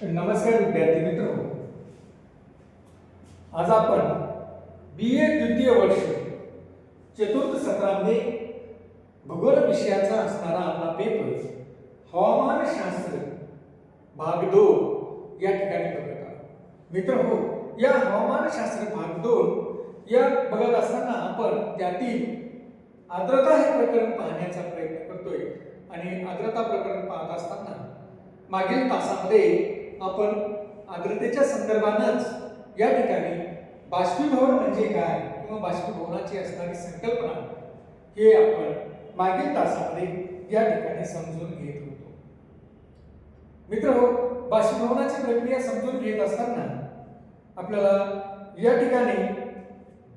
नमस्कार विद्यार्थी मित्र, आज आपण BA द्वितीय वर्ष चतुर्थ सत्रामध्ये भूगोल विषयाचा असणारा आपला पेपर हवामानशास्त्र भाग 2 या ठिकाणी बघत आहोत। मित्र हो, या हवामानशास्त्र भाग 2 या बघत असताना आपण त्यातील आर्द्रता हे प्रकरण पाहण्याचा प्रयत्न करतोय आणि आर्द्रता प्रकरण पाहत असताना मागील तासामध्ये आपण आर्द्रतेच्या संदर्भानंच या ठिकाणी बाष्पीभवन म्हणजे काय किंवा बाष्पीभवनाची असणारी संकल्पना हे आपण मागील तासामध्ये या ठिकाणी समजून घेत होतो। मित्र हो, बाष्पीभवनाची प्रक्रिया समजून घेत असताना आपल्याला या ठिकाणी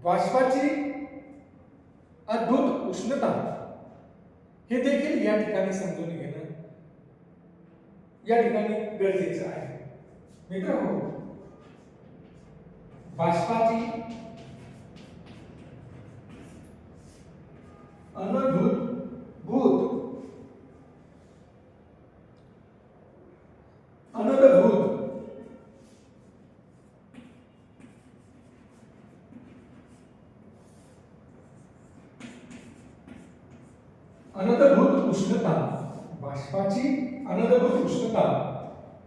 बाष्पाची अद्भुत उष्णता हे देखील या ठिकाणी समजून घेणं या ठिकाणी गरजेचं आहे। मित्र हो, बाष्पाची अनंतभूत उष्णता, बाष्पाची अनंतभूत उष्णता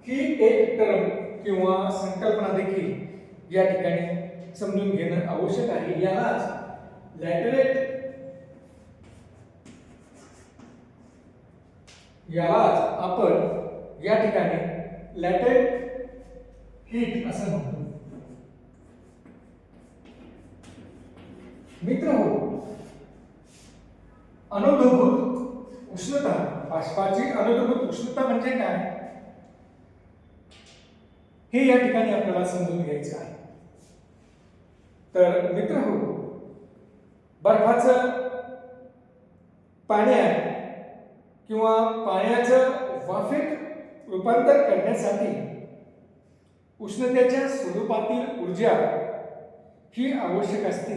ही एक टर्म किंवा संकल्पना देखील या ठिकाणी समजून घेणं आवश्यक आहे। यालाच आपण या ठिकाणी लॅटेंट हीट असं म्हणतो। मित्र हो, अनंतभूत उष्णता, बाष्पाची अनंतभूत उष्णता म्हणजे काय हे या ठिकाणी आपल्याला समजून घ्यायचं आहे। तर मित्र हो, बर्फाचं पाण्यात किंवा पाण्याचं वाफेत रूपांतर करण्यासाठी उष्णतेच्या स्वरूपातील ऊर्जा ही आवश्यक असते।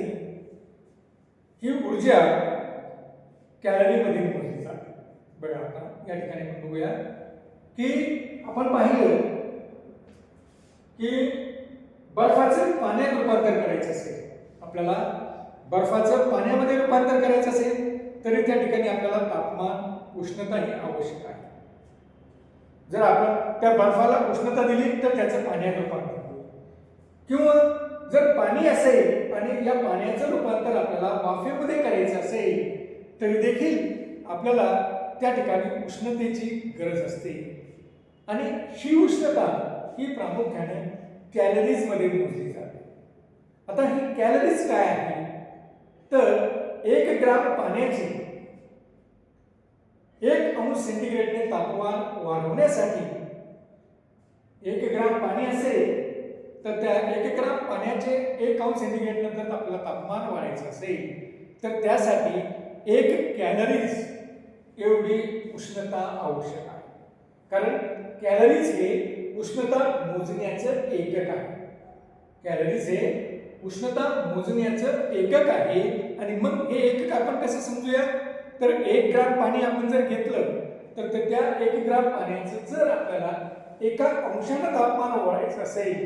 ही ऊर्जा कॅलरीमध्ये मोजली जाते। बघा, आता या ठिकाणी आपण बघूया की आपण पाहिलं की बर्फाचं पाण्यात रूपांतर करायचं असेल, आपल्याला बर्फाचं पाण्यामध्ये रूपांतर करायचं असेल तरी त्या ठिकाणी आपल्याला तापमान, उष्णता ही आवश्यक आहे। जर आपण त्या बर्फाला उष्णता दिली तर त्याचं पाण्यात रूपांतर होईल, किंवा जर पाणी असेल आणि या पाण्याचं रूपांतर आपल्याला वाफेमध्ये करायचं असेल तरी देखील आपल्याला त्या ठिकाणी उष्णतेची गरज असते। आणि ही उष्णता ही प्रामुख्याने कॅलरीज मध्ये मोजली जाते। आता ही कॅलरीज काय आहे, तर 1 ग्राम पाण्याचे 1 अंश सेंटीग्रेडने तापमान वाढवण्यासाठी 1 ग्राम पाणी असेल तर त्या 1 ग्राम पाण्याचे 1 अंश सेंटीग्रेड नंतर आपल्याला तापमान वाढायचं असेल तर त्यासाठी 1 कॅलरीज एवढी उष्णता आवश्यक आहे। कारण कॅलरीज हे उष्णता मोजण्याचं एकक आहे। कॅलरीज हे उष्णता मोजण्याचं एकक आहे। आणि मग हे एकक आपण कसं समजूया, तर 1 ग्राम पाणी आपण जर घेतलं तर त्या 1 ग्राम पाण्याचं जर आपल्याला 1 अंशानं तापमान वाढवायचं असेल,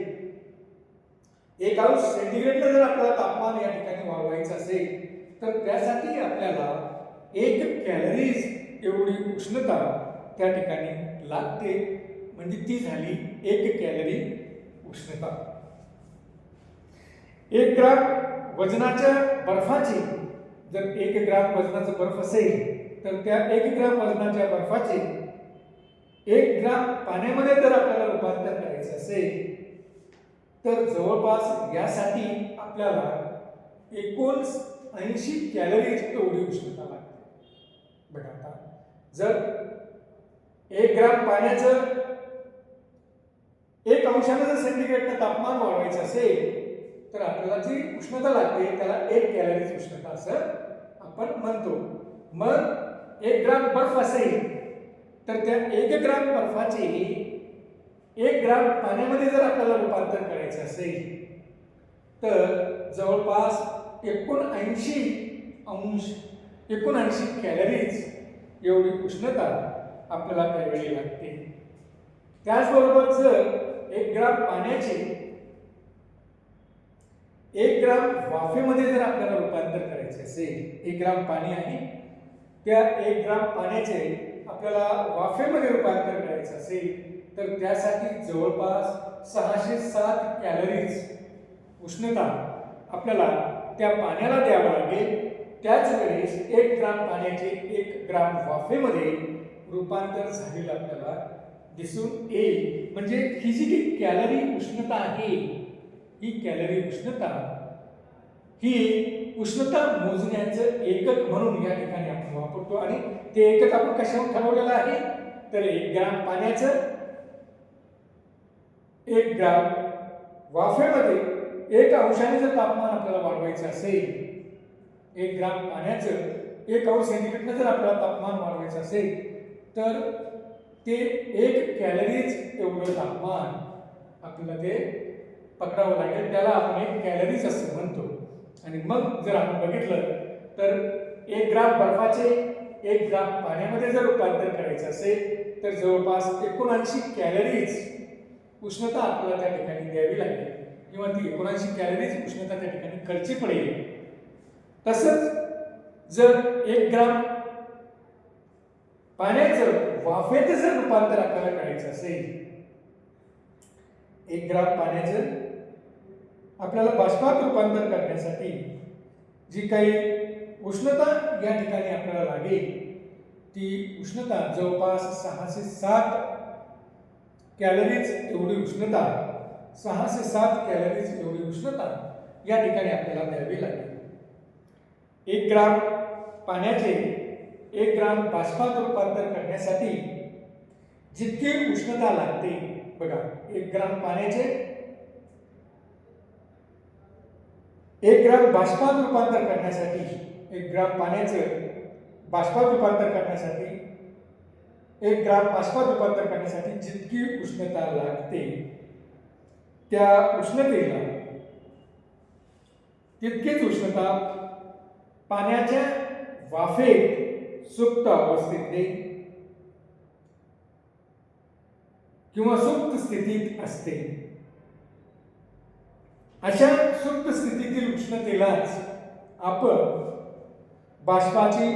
1 अंश सेंटीग्रेडनं जर आपल्याला तापमान या ठिकाणी वाढवायचं असेल तर त्यासाठी आपल्याला 1 कॅलरीज एवढी उष्णता त्या ठिकाणी लागते। म्हणजे ती झाली 1 कॅलरी उष्णता। 1 ग्राम वजनाच्या बर्फाची, जर 1 ग्राम वजनाचा बर्फ असेल तर त्या 1 ग्राम वजनाच्या बर्फाचे 1 ग्राम पाण्यामध्ये जर आपल्याला रूपांतर करायचं असेल तर जवळपास यासाठी आपल्याला 80 कॅलरीज एवढी उष्णता लागते। बघा, आता जर 1 ग्राम पाण्याचं 1 अंशानं जर सेंटीग्रेडनं तापमान वाढवायचं असेल तर आपल्याला जी उष्णता लागते त्याला 1 कॅलरीज उष्णता असं आपण म्हणतो। मग 1 ग्राम बर्फ असेल तर त्या 1 ग्राम बर्फाचे 1 ग्राम पाण्यामध्ये जर आपल्याला रूपांतर करायचं असेल तर जवळपास 79 कॅलरीज एवढी उष्णता आपल्याला त्यावेळी लागते। त्याचबरोबर जर 1 ग्राम पाण्याचे 1 ग्राम वाफेमध्ये जर आपल्याला रूपांतर करायचे असेल, 1 ग्राम पाणी आहे, त्या 1 ग्राम पाण्याचे आपल्याला वाफेमध्ये रूपांतर करायचं असेल तर त्यासाठी जवळपास 607 कॅलरीज उष्णता आपल्याला त्या पाण्याला द्यावं लागेल. त्याच वेळेस 1 ग्राम पाण्याचे 1 ग्राम वाफेमध्ये रूपांतर झालेलं आपल्याला दिसून येईल. म्हणजे ही जी कॅलरी उष्णता आहे, ही कॅलरी उष्णता ही उष्णता मोजण्याचं एकक म्हणून या ठिकाणी आपण वापरतो. आणि ते एकक आपण कशावर ठरवलेलं आहे तर 1 ग्राम पाण्याचं 1 ग्राम वाफेमध्ये 1 अंशाने जर तापमान आपल्याला वाढवायचं असेल, 1 ग्राम पाण्याचं 1 अंश सेंटीग्रेडनं जर आपल्याला तापमान वाढवायचं असेल तर ते 1 कॅलरीज एवढं तापमान आपल्याला ते पकडावं लागेल. त्याला आपण 1 कॅलरीज असं म्हणतो. आणि मग जर आपण बघितलं तर 1 ग्राम बर्फाचे 1 ग्राम पाण्यामध्ये जर रूपांतर करायचं असेल तर जवळपास 79 कॅलरीज उष्णता आपल्याला त्या ठिकाणी द्यावी लागेल किंवा ती 79 कॅलरीज उष्णता त्या ठिकाणी खर्ची पडेल. तसंच जर 1 ग्राम पाण्याचं वाफेत जर रूपांतर आपल्याला करायचं असेल, 1 ग्राम पाण्याचं आपल्याला बाष्पात रूपांतर करण्यासाठी जी काही उष्णता या ठिकाणी आपल्याला लागेल ती उष्णता जवळपास 607 कॅलरीज एवढी उष्णता 607 कॅलरीज एवढी उष्णता या ठिकाणी आपल्याला द्यावी लागेल. 1 ग्राम पाण्याचे 1 ग्राम बाष्पात रूपांतर करण्यासाठी जितकी उष्णता लागते बघा, 1 ग्राम पाण्याचे 1 ग्राम बाष्पात रूपांतर करण्यासाठी 1 ग्राम पाण्याचं बाष्पात रूपांतर करण्यासाठी 1 ग्राम बाष्पात रूपांतर करण्यासाठी जितकी उष्णता लागते त्या उष्णतेला तितकीच उष्णता पाण्याच्या वाफेत सुप्त अवस्थेमध्ये किंवा सुप्त स्थितीत असते. अशा सुप्त स्थितीतील उष्णतेलाच आपण बाष्पाची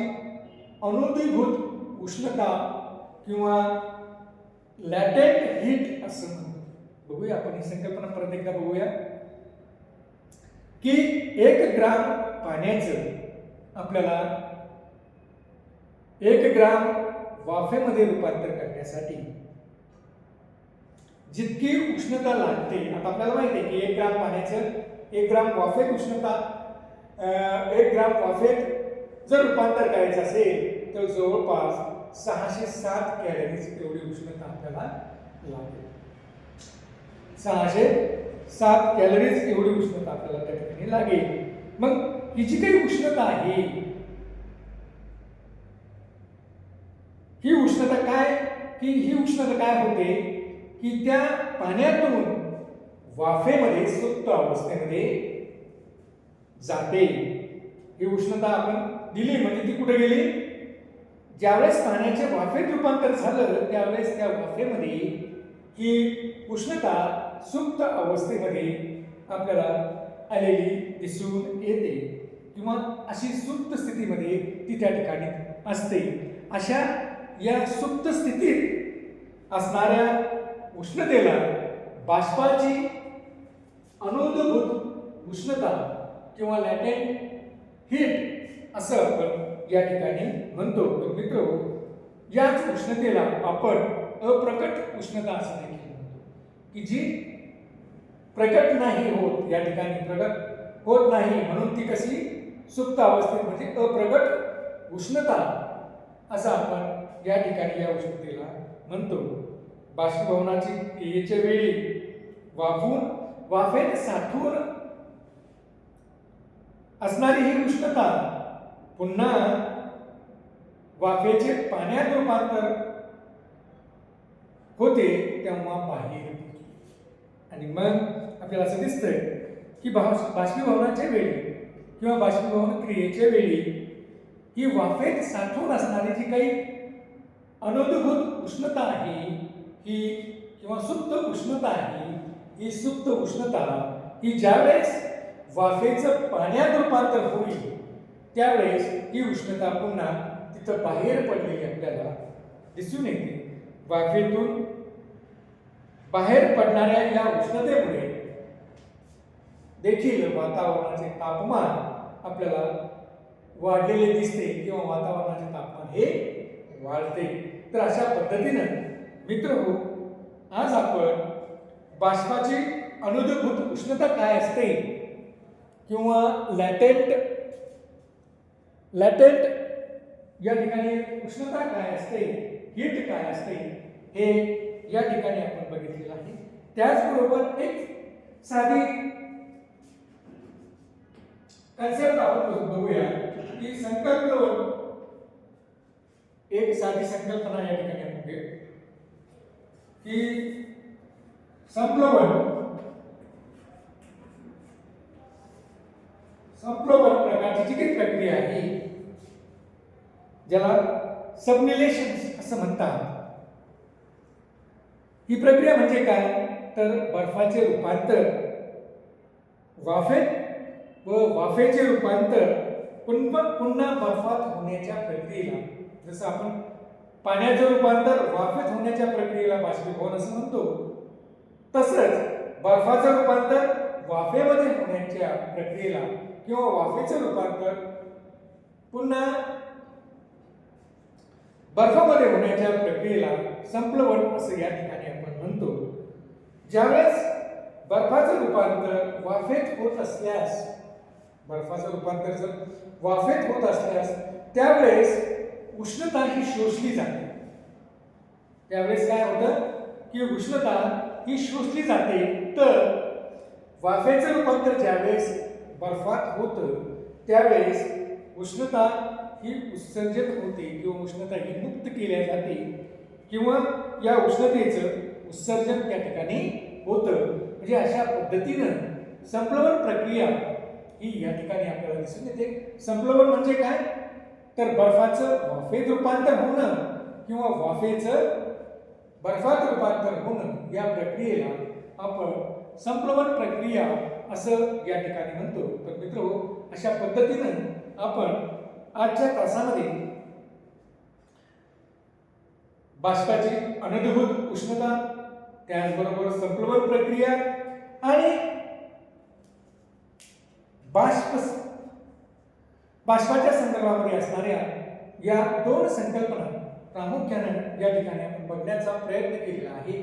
अनूभूत उष्णता किंवा लॅटेंट हीट असं म्हणतो. बघूया आपण ही संकल्पना परत एकदा बघूया की 1 ग्राम पाण्याचं आपल्याला 1 ग्राम वाफेमध्ये रूपांतर करण्यासाठी जितकी उष्णता लागते, आता आपल्याला माहिती आहे की 1 ग्राम पाण्याचं 1 ग्राम वाफेत उष्णता 1 ग्राम वाफेत जर रूपांतर करायचं असेल तर जवळपास 607 कॅलरीज एवढी उष्णता आपल्याला लागेल. 607 कॅलरीज एवढी उष्णता आपल्याला त्या ठिकाणी लागेल. मग ही जी काही उष्णता आहे ही उष्णता काय होते की त्या पाण्यातून वाफेमध्ये सुप्त अवस्थेमध्ये जाते. ही उष्णता आपण दिली म्हणजे ती कुठे गेली, ज्यावेळेस पाण्याच्या वाफेत रूपांतर झालं त्यावेळेस त्या वाफेमध्ये ही उष्णता सुप्त अवस्थेमध्ये आपल्याला आलेली दिसून येते किंवा अशी सुप्त स्थितीमध्ये ती त्या ठिकाणी असते. अशा या सुप्त स्थितीत असणाऱ्या उष्णतेला बाष्पाची अनूभूत उष्णता किंवा लॅटेंट हीट असं आपण या ठिकाणी म्हणतो. तर मित्र, याच उष्णतेला आपण अप्रकट उष्णता असं देखील म्हणतो की जी प्रकट नाही होत, या ठिकाणी प्रकट होत नाही म्हणून ती कशी सुप्त अवस्थेत म्हणजे अप्रकट उष्णता असं आपण या ठिकाणी या उष्णतेला म्हणतो. बाष्पीभवनाची क्रियेच्या वेळी वाफेत साठवून असणारी ही उष्णता पुन्हा वाफेचे पाण्यात रूपांतर होते तेव्हा बाहेर येते. आणि मग आपल्याला असं दिसतंय की बाष्पीभवनाच्या वेळी किंवा बाष्पीभवन क्रियेच्या वेळी ही वाफेत साठवून असणारी जी काही अनूभूत उष्णता आहे ही किंवा सुप्त उष्णता आहे, ही सुप्त उष्णता ही ज्यावेळेस वाफेचं पाण्यात रूपांतर होईल त्यावेळेस ही उष्णता पुन्हा तिथं बाहेर पडलेली आपल्याला दिसून येते. वाफेतून बाहेर पडणाऱ्या या उष्णतेमुळे देखील वातावरणाचे तापमान आपल्याला वाढलेले दिसते किंवा वातावरणाचे तापमान हे वाढते. तर अशा पद्धतीनं मित्रहो, आज आपण बाष्पाची अनुद्भूत उष्णता काय असते किंवा लॅटेंट या ठिकाणी उष्णता काय असते, हीट काय असते, हे या ठिकाणी आपण बघितलेलं आहे. त्याचबरोबर एक साधी कन्सेप्ट आपण बघूया की संकल्पना, एक साधी संकल्पना या ठिकाणी आपण घेऊ की संप्लवन प्रकारची जी काही प्रक्रिया आहे ज्याला सबनिलेशन असं म्हणतात. ही प्रक्रिया म्हणजे काय तर बर्फाचे रूपांतर वाफेत व वाफेचे रूपांतर पुन्हा बर्फात होण्याच्या प्रक्रियेला, जसं आपण पाण्याचे रूपांतर वाफेत होण्याच्या प्रक्रियेला बाष्पीभवन असं म्हणतो, तसंच बर्फाचं रूपांतर वाफेमध्ये होण्याच्या प्रक्रियेला किंवा वाफेचं रूपांतर पुन्हा बर्फामध्ये होण्याच्या प्रक्रियेला संप्लवन असं या ठिकाणी आपण म्हणतो. ज्यावेळेस बर्फाचं रूपांतर वाफेत होत असल्यास, बर्फाचं रूपांतर जर वाफेत होत असल्यास त्यावेळेस उष्णता ही शोषली जाते. त्यावेळेस काय होतं की उष्णता ही शोषली जाते. तर वाफेचं रूपांतर ज्यावेळेस बर्फात होतं त्यावेळेस उष्णता ही उत्सर्जित होते किंवा उष्णता ही मुक्त केल्या जाते किंवा या उष्णतेचं उत्सर्जन त्या ठिकाणी होतं. म्हणजे अशा पद्धतीनं संप्लवन प्रक्रिया ही या ठिकाणी आपल्याला दिसून येते. संप्लवन म्हणजे काय तर बर्फाचं वाफेत रूपांतर होणं किंवा वाफेचं बर्फात रूपांतर होणं, या प्रक्रियेला आपण संप्लवन प्रक्रिया असं या ठिकाणी म्हणतो. तर मित्रहो, अशा पद्धतीनं आपण आजच्या तासामध्ये बाष्पाची अनुद्भूत उष्णता, त्याचबरोबर संप्लवन प्रक्रिया आणि बाष्पाच्या संदर्भामध्ये असणाऱ्या या दोन संकल्पना प्रामुख्याने या ठिकाणी आपण बघण्याचा प्रयत्न केलेला आहे.